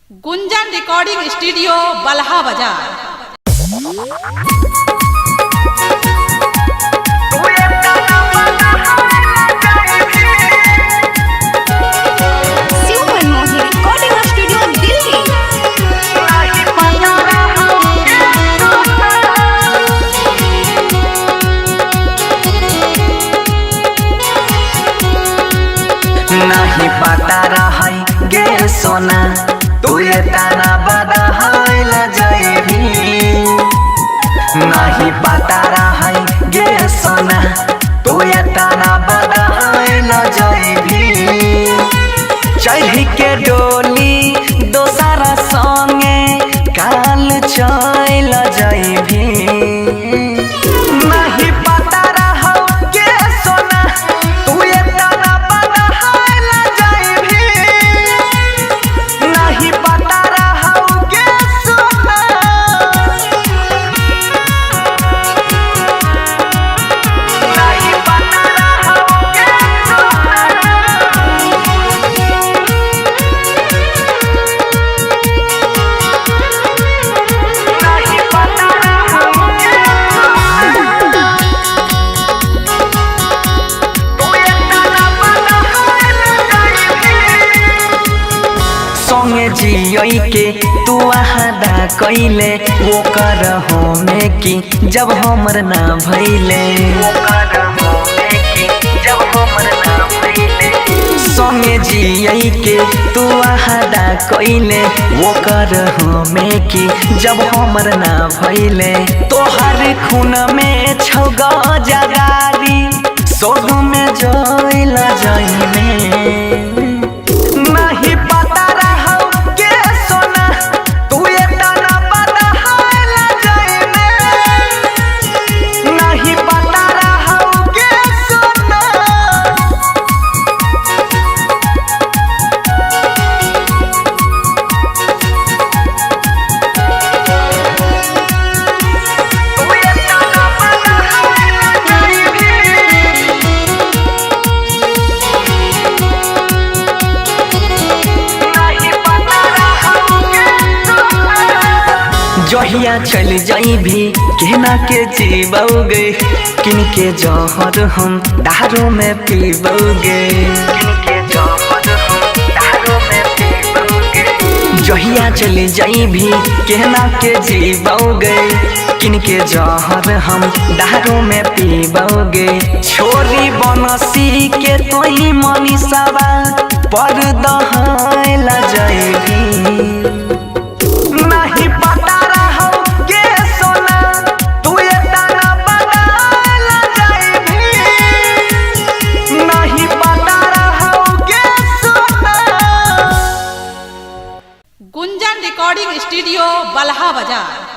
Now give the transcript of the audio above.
गुंजन recording studio Balha बाजार। नहीं पता रही गे सोना तू ये ताना बदहाइल जाइबी। नहीं पता रही गे सोना तू ये ताना बदहाइल जाइबी। चढ़ी के डोली दोसरा संगे काल चल जाइबी। नहीं पता रहो गे सोना तू ये ताना बदहाइल जाइबी। नहीं पता रहो गे सोना। नहीं पता रहो गे सोना। नहीं पता रहो गे सोना। तू ये ताना बदहाइल जाइबी। संगे जियई के तू आदा कइले वो कर हो में की जब हमर ना भइले। संगे जियई के तू आदा कइले वो कर हो में की जब हमर ना भइले। तोहर खून में छौग जगारी सोग में जइल जाइने। नहीं पता रहो गे सोना तू ये ताना बदहाइल जाइबे। नहीं पता रहो गे सोना। तू ये ताना बदहाइल जाइबे। नहीं पता रहो गे सोना। जहिया चल जाइबी केना के जीबोगे किन के जहर हम दारू में पीबोगे। जहिया चल जाइबी केना के जीबोगे किन के जहर हम दारू में पीबोगे। छोरी बनसी के तोही मनीषावा पर दहाइल जाइबी। नहीं पता रहो गे सोना तू ये ताना बदहाइल जाइबी। नहीं पता रहो गे सोना। गुंजन रिकॉर्डिंग स्टूडियो बल्हा बाजार।